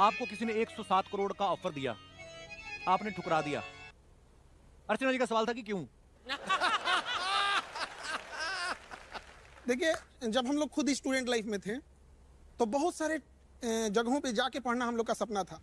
आपको किसी ने 107 करोड़ का ऑफर दिया, आपने ठुकरा दिया। अर्चना जी का सवाल था कि क्यों? देखिए, जब हम लोग खुद स्टूडेंट लाइफ में थे तो बहुत सारे जगहों पे जाके पढ़ना हम लोग का सपना था।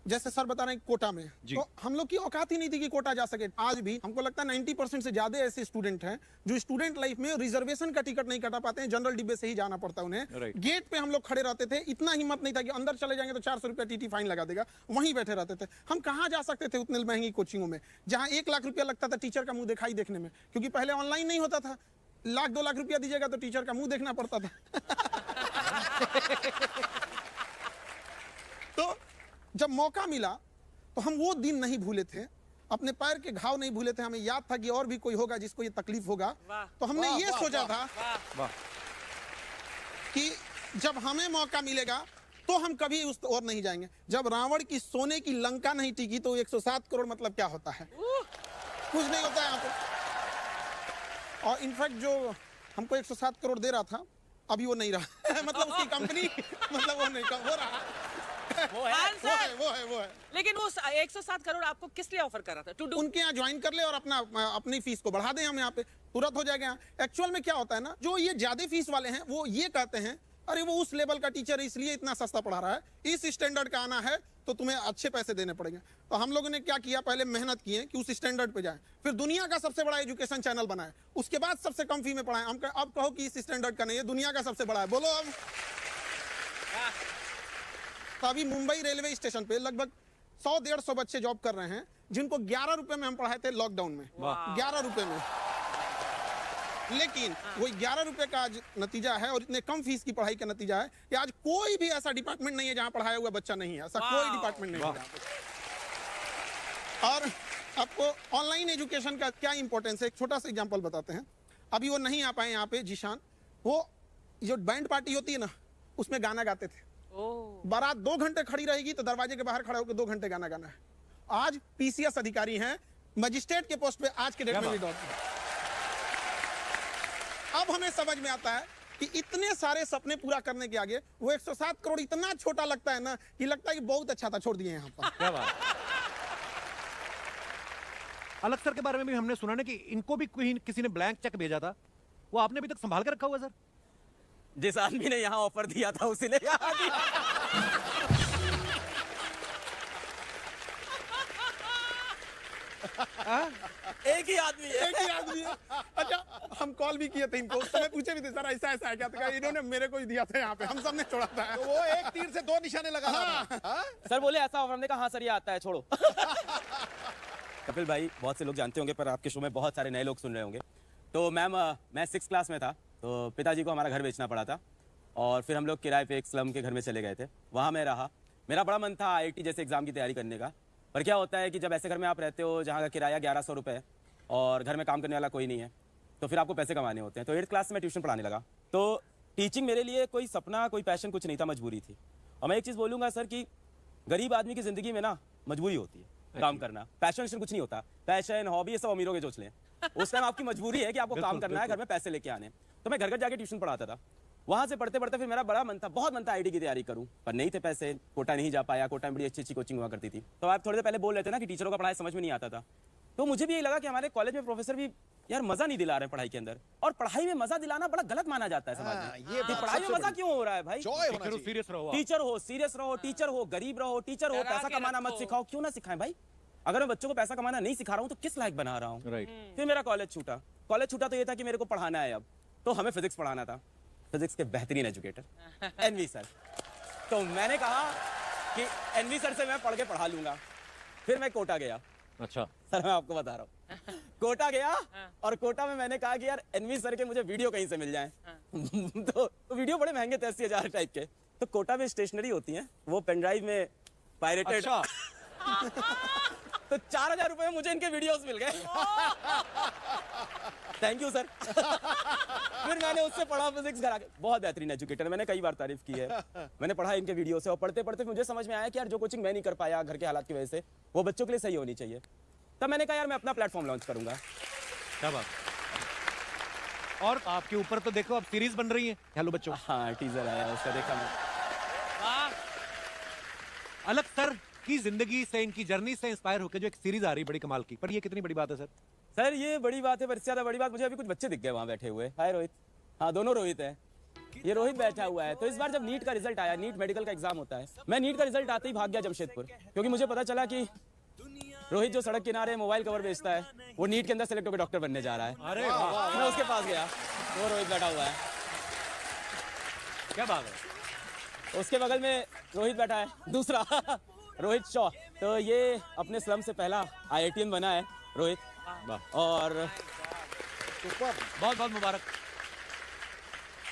जैसे सर बता रहे हैं कोटा में, तो हम लोग की औकात ही नहीं थी कि कोटा जा सके। आज भी हमको लगता है 90% से ज्यादा ऐसे स्टूडेंट हैं जो स्टूडेंट लाइफ में रिजर्वेशन का टिकट नहीं कटा पाते हैं, जनरल डिब्बे से ही जाना पड़ता है उन्हें। गेट पे हम लोग खड़े रहते थे, इतना हिम्मत नहीं था कि अंदर चले जाएंगे तो 400 रुपया टीटी फाइन लगा देगा, वहीं बैठे रहते थे। हम कहाँ जा सकते थे उतने महंगी कोचिंगों में जहाँ 1 लाख रुपया लगता था टीचर का मुंह दिखाई देखने में, क्योंकि पहले ऑनलाइन नहीं होता था। 1-2 लाख रुपया दीजिएगा तो टीचर का मुंह देखना पड़ता था। तो जब मौका मिला तो हम वो दिन नहीं भूले थे, अपने पैर के घाव नहीं भूले थे। हमें याद था कि और भी कोई होगा जिसको ये तकलीफ होगा, तो हमने ये सोचा था कि जब हमें मौका मिलेगा तो हम कभी उस और नहीं जाएंगे। जब रावण की सोने की लंका नहीं टिकी तो 107 करोड़ मतलब क्या होता है? कुछ नहीं होता है यहाँ पे। और इनफैक्ट जो हमको 107 करोड़ दे रहा था अभी वो नहीं रहा। मतलब उसकी कंपनी, मतलब वो नहीं हो रहा। वो है। लेकिन वो 107 करोड़ आपको किस लिए ऑफर कर रहा था? उनके यहाँ ज्वाइन कर ले और अपनी फीस को बढ़ा दें, हम यहाँ पे तुरंत हो जाएगा। एक्चुअल में क्या होता है ना, जो ये ज्यादा फीस वाले हैं वो ये कहते हैं अरे वो उस लेवल का टीचर है इसलिए इतना सस्ता पढ़ा रहा है, इस स्टैंडर्ड का आना है तो तुम्हें अच्छे पैसे देने पड़ेंगे। तो हम लोगों ने क्या किया, पहले मेहनत किए कि उस स्टैंडर्ड पे जाए, फिर दुनिया का सबसे बड़ा एजुकेशन चैनल बनाए, उसके बाद सबसे कम फी में पढ़ाएं। हम अब कहो कि इस स्टैंडर्ड का नहीं है, दुनिया का सबसे बड़ा है, बोलो अब। तो अभी मुंबई रेलवे स्टेशन पे लगभग 100-150 बच्चे जॉब कर रहे हैं जिनको 11 रुपए में हम पढ़ाए थे लॉकडाउन में। 11 रुपए में। लेकिन वही 11 रुपए का आज नतीजा है और इतने कम फीस की पढ़ाई का नतीजा है कि आज कोई भी ऐसा डिपार्टमेंट नहीं है जहां पढ़ाया हुआ बच्चा नहीं है। ऐसा कोई डिपार्टमेंट नहीं है। और आपको ऑनलाइन एजुकेशन का क्या इंपॉर्टेंस है, एक छोटा सा एग्जांपल बताते हैं। अभी वो नहीं आ पाए यहाँ पे जीशान, वो जो बैंड पार्टी होती है ना उसमें गाना गाते थे। बारात 2 घंटे खड़ी रहेगी तो दरवाजे के बाहर खड़ा होकर 2 घंटे गाना गाना है। आज पीसीएस अधिकारी हैं, मजिस्ट्रेट के पोस्ट पे आज के डेट में भी डॉक्टर। अब हमें समझ में आता है कि इतने सारे सपने पूरा करने के आगे वो 107 करोड़ इतना छोटा लगता है ना कि लगता है कि बहुत अच्छा था, छोड़ दिए यहाँ पर। क्या बात। अलग सर के बारे में भी हमने सुना ना कि इनको भी किसी ने ब्लैंक चेक भेजा था, वो आपने अभी तक संभाल कर रखा हुआ सर? जिस आदमी ने यहाँ ऑफर दिया था उसी ने यहाँ दिया। एक ही आदमी है। अच्छा, हम कॉल भी किए थे इनको, उस समय पूछे भी थे सर ऐसा ऐसा है क्या, तो इन्होंने मेरे को ही दिया था यहाँ पे, हम सब ने छोड़ा था। तो वो एक तीर से 2 निशाने लगा था। सर बोले ऐसा ऑफर, हमने कहा हाँ सर ये आता है, छोड़ो। कपिल भाई बहुत से लोग जानते होंगे पर आपके शो में बहुत सारे नए लोग सुन रहे होंगे। तो मैम मैं 6th क्लास में था तो पिताजी को हमारा घर बेचना पड़ा था और फिर हम लोग किराए पे एक स्लम के घर में चले गए थे। वहाँ मैं रहा, मेरा बड़ा मन था IIT जैसे एग्जाम की तैयारी करने का। पर क्या होता है कि जब ऐसे घर में आप रहते हो जहाँ का किराया 1100 रुपये है और घर में काम करने वाला कोई नहीं है तो फिर आपको पैसे कमाने होते हैं। तो 8th क्लास में ट्यूशन पढ़ाने लगा। तो टीचिंग मेरे लिए कोई सपना कोई पैशन कुछ नहीं था, मजबूरी थी। और मैं एक चीज़ बोलूँगा सर कि गरीब आदमी की ज़िंदगी में ना मजबूरी होती है काम करना, पैशन कुछ नहीं होता। पैशन हॉबी ये सब अमीरों के चोचले। उस टाइम आपकी मजबूरी है कि आपको काम करना है, घर में पैसे लेके आने। तो मैं घर घर जाके ट्यूशन पढ़ाता था। वहाँ से पढ़ते पढ़ते फिर मेरा बड़ा मन था, बहुत मन था IIT की तैयारी करूँ, पर नहीं थे पैसे, कोटा नहीं जा पाया। कोटा में बड़ी अच्छी कोचिंग हुआ करती थी। तो आप थोड़ी देर पहले बोल रहे थे ना कि टीचरों का पढ़ाई समझ में नहीं आता था, तो मुझे भी यही लगा कि हमारे कॉलेज में प्रोफेसर भी यार मजा नहीं दिला रहे हैं पढ़ाई के अंदर। और पढ़ाई में मजा दिलाना बड़ा गलत माना जाता है समाज में। ये पढ़ाई में मजा क्यों हो रहा है भाई? सीरियस रहो, टीचर रहो, टीचर हो, गरीब रहो, टीचर हो, पैसा कमाना मत सिखाओ। क्यों ना सिखाएं भाई? अगर मैं बच्चों को पैसा कमाना नहीं सिखा रहा हूँ तो किस लायक बना रहा हूँ? फिर मेरा कॉलेज छूटा। कॉलेज छूटा तो ये था कि मेरे को पढ़ाना है अब, तो हमें फिजिक्स पढ़ाना था। फिजिक्स के बेहतरीन एजुकेटर एनवी सर। तो मैंने कहा कि एनवी सर से मैं पढ़ के पढ़ा लूंगा। फिर मैं कोटा गया। अच्छा सर मैं आपको बता रहा हूँ, कोटा गया और कोटा में मैंने कहा कि यार एनवी सर के मुझे वीडियो कहीं से मिल जाए। तो वीडियो बड़े महंगे थे, 80,000 टाइप के। तो कोटा में स्टेशनरी होती है, वो पेनड्राइव में पायरेटेड। तो 4,000 रुपए में मुझे इनके वीडियोस मिल गए। Thank you sir. फिर मैंने उससे पढ़ा फिजिक्स घर आके। बहुत बेहतरीन एजुकेटर, मैंने कई बार तारीफ की है। मैंने पढ़ा इनके वीडियो से और पढ़ते पढ़ते मुझे समझ में आया कि यार जो कोचिंग मैं नहीं कर पाया घर के हालात की वजह से, वो बच्चों के लिए सही होनी चाहिए। तब मैंने कहा यार मैं अपना प्लेटफॉर्म लॉन्च करूंगा। क्या बात। और आपके ऊपर तो देखो अब सीरीज बन रही है हेलो बच्चों। हाँ टीजर आया उसका, देखा मैं। अलग सर की जिंदगी से, इनकी जर्नी से इंस्पायर होकर जो एक सीरीज आ रही है बड़ी कमाल की, पर ये कितनी बड़ी बात है सर? सर ये बड़ी बात है, पर इससे ज्यादा बड़ी बात मुझे अभी कुछ बच्चे दिख गए वहाँ बैठे हुए। हाय रोहित। हाँ दोनों रोहित है। ये रोहित बैठा हुआ है। तो इस बार जब नीट का रिजल्ट आया, नीट मेडिकल का एग्जाम होता है, मैं नीट का रिजल्ट आते ही भाग गया जमशेदपुर, क्योंकि मुझे पता चला कि रोहित जो सड़क किनारे मोबाइल कवर बेचता है, वो नीट के अंदर सेलेक्ट होकर डॉक्टर बनने जा रहा है। अरे वाह, मैं उसके पास गया, वो रोहित बैठा हुआ है। क्या बात है। उसके बगल में रोहित बैठा है दूसरा रोहित शॉ। तो ये अपने स्लम से पहला IITian बना है रोहित, और बहुत बहुत मुबारक।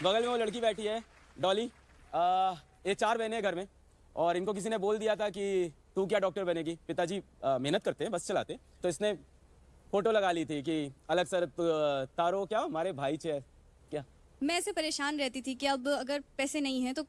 बगल में वो लड़की बैठी है डॉली। ये 4 बहनें हैं घर में, और इनको किसी ने बोल दिया था कि तू क्या डॉक्टर बनेगी, पिताजी मेहनत करते हैं, बस चलाते, तो इसने फोटो लगा ली थी कि अलग सर तारो क्या हमारे भाई चे क्या। मैं ऐसे परेशान रहती थी कि अब अगर पैसे नहीं हैं तो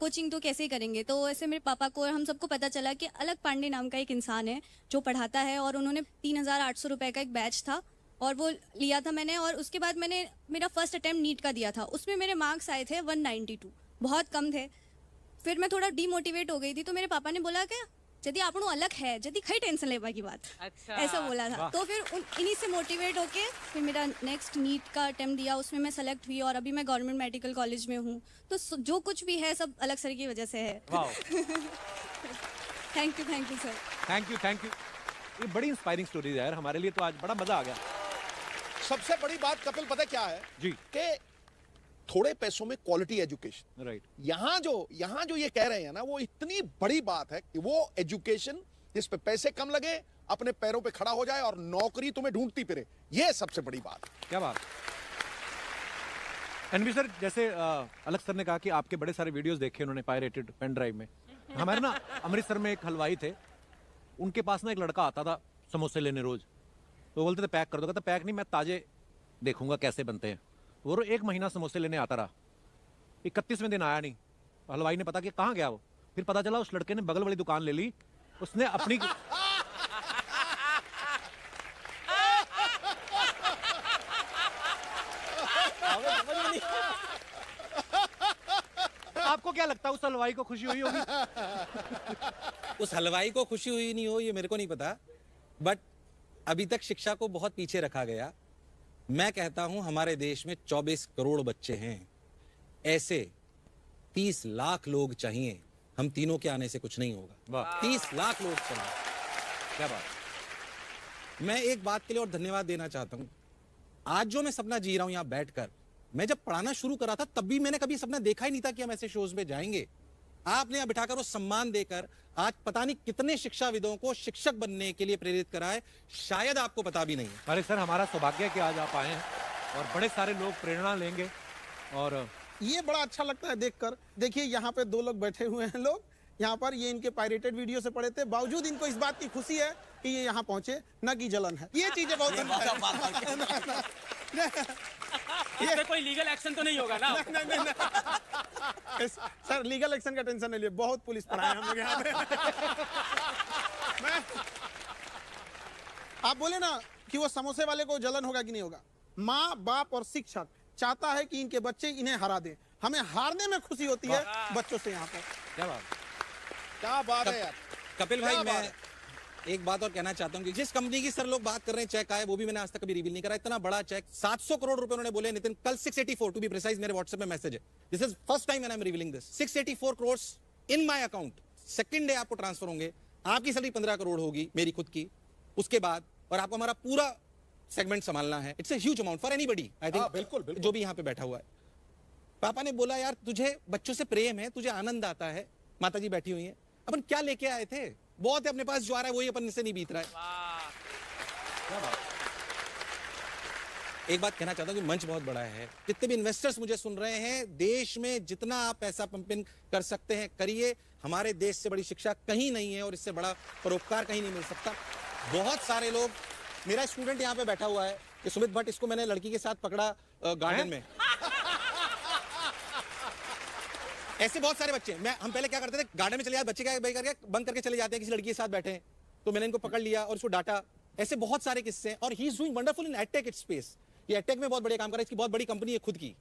कोचिंग तो कैसे ही करेंगे। तो ऐसे मेरे पापा को और हम सबको पता चला कि अलग पांडे नाम का एक इंसान है जो पढ़ाता है, और उन्होंने 3,800 रुपए का एक बैच था और वो लिया था मैंने। और उसके बाद मैंने मेरा फर्स्ट अटेम्प्ट नीट का दिया था, उसमें मेरे मार्क्स आए थे 192, बहुत कम थे। फिर मैं थोड़ा डीमोटिवेट हो गई थी, तो मेरे पापा ने बोला कि यदि आपनो अलग है, यदि खई टेंशन लेवा की बात, अच्छा। ऐसा बोला था। तो फिर इन्हीं से मोटिवेट होके फिर मेरा नेक्स्ट नीट का अटेम्प्ट दिया, उसमें मैं सेलेक्ट हुई और अभी मैं गवर्नमेंट मेडिकल कॉलेज में हूँ। तो जो कुछ भी है सब अलग सर की वजह से है। Thank you sir. Thank you. ये बड़ी इंस्पायरिंग स्टोरी है यार, हमारे लिए तो आज बड़ा मजा आ गया। सबसे बड़ी बात कपिल पता क्या है जी। कि थोड़े पैसों में क्वालिटी एजुकेशन। राइट। यहाँ जो ये कह रहे हैं ना, वो इतनी बड़ी बात है कि वो एजुकेशन जिस पे पैसे कम लगे, अपने पैरों पे खड़ा हो जाए और नौकरी तुम्हें ढूंढती फिरे, ये सबसे बड़ी बात है। क्या बात। एनवी सर, जैसे अलग सर ने कहा कि आपके बड़े सारे वीडियोस देखे उन्होंने पायरेटेड पेन ड्राइव में। हमारे ना अमृतसर में एक हलवाई थे, उनके पास ना एक लड़का आता था समोसे लेने रोज, तो बोलते थे पैक कर दो, कहता पैक नहीं, मैं ताजे देखूंगा कैसे बनते हैं। वो 1 महीना समोसे लेने आता रहा, 31वें दिन आया नहीं। हलवाई ने पता कि कहाँ गया वो, फिर पता चला उस लड़के ने बगल वाली दुकान ले ली, उसने अपनी आपको क्या लगता है उस हलवाई को खुशी हुई होगी? उस हलवाई को खुशी हुई नहीं हो ये मेरे को नहीं पता, बट अभी तक शिक्षा को बहुत पीछे रखा गया। मैं कहता हूं हमारे देश में 24 करोड़ बच्चे हैं, ऐसे 30 लाख लोग चाहिए। हम तीनों के आने से कुछ नहीं होगा। 30 लाख लोग चाहिए। क्या बात। मैं एक बात के लिए और धन्यवाद देना चाहता हूं। आज जो मैं सपना जी रहा हूं यहां बैठकर, मैं जब पढ़ाना शुरू करा था तब भी मैंने कभी सपना देखा ही नहीं था कि हम ऐसे शोज में जाएंगे। आपने यहां बिठाकर वो सम्मान देकर आज पता नहीं कितने शिक्षाविदों को शिक्षक बनने के लिए प्रेरित करा है, शायद आपको पता भी नहीं है। अरे सर, हमारा सौभाग्य है कि आज आप आए हैं और बड़े सारे लोग प्रेरणा लेंगे। और ये बड़ा अच्छा लगता है देखकर। देखिए यहाँ पे 2 लोग बैठे हुए हैं लोग, यहाँ पर ये इनके पायरेटेड वीडियो से पढ़े थे, बावजूद इनको इस बात की खुशी है कि ये यहाँ पहुंचे, न कि जलन है। ये चीजें बहुत इस पे कोई लीगल एक्शन तो नहीं होगा ना? सर लीगल एक्शन का टेंशन नहीं लिए, बहुत पुलिस पर आए हम लोग यहाँ पे। आप बोले ना कि वो समोसे वाले को जलन होगा कि नहीं होगा। माँ बाप और शिक्षक चाहता है कि इनके बच्चे इन्हें हरा दें, हमें हारने में खुशी होती है बच्चों से। यहाँ पर क्या बात। क्या बात है यार। कपिल भाई, क्या मैं बात एक बात और कहना चाहता हूं कि जिस कंपनी की सर लोग बात कर रहे हैं चेक आए, वो भी मैंने आज तक कभी रिवील नहीं करा। इतना बड़ा चेक 700 करोड़ रुपए उन्होंने बोले नितिन, कल 684 टू बी प्रिसाइज मेरे व्हाट्सएप में मैसेज है। This is first time when I am revealing this. 684 crore in my account, second day आपको ट्रांसफर होंगे। आपकी सैलरी 15 करोड़ होगी मेरी खुद की, उसके बाद और आपको हमारा पूरा सेगमेंट संभालना है। It's a huge amount for anybody, I think. बिल्कुल जो भी यहाँ पे बैठा हुआ है। पापा ने बोला यार तुझे बच्चों से प्रेम है, तुझे आनंद आता है। माताजी बैठी हुई है, अपन क्या लेके आए थे, बहुत है अपने पास, जो आ रहा है वही अपन से नहीं बीत रहा है। एक बात कहना चाहता हूं कि मंच बहुत बड़ा है। जितने भी इन्वेस्टर्स मुझे सुन रहे हैं, देश में जितना आप पैसा पंपिंग कर सकते हैं करिए। हमारे देश से बड़ी शिक्षा कहीं नहीं है और इससे बड़ा परोपकार कहीं नहीं मिल सकता। बहुत सारे लोग, मेरा स्टूडेंट यहाँ पे बैठा हुआ है, ये सुमित भट्ट, इसको मैंने लड़की के साथ पकड़ा गार्डन में। ऐसे बहुत सारे बच्चे, हम पहले क्या करते थे, गार्डन में चले जाते, बच्चे क्या करके बंक करके चले जाते हैं, किसी लड़की के साथ बैठे हैं, तो मैंने इनको पकड़ लिया और उसको डांटा। ऐसे बहुत सारे किस्से हैं। और he is doing wonderful in edtech space. ये एडटेक में बहुत बड़े काम कर रहा है, इसकी बहुत बड़ी कंपनी है खुद की।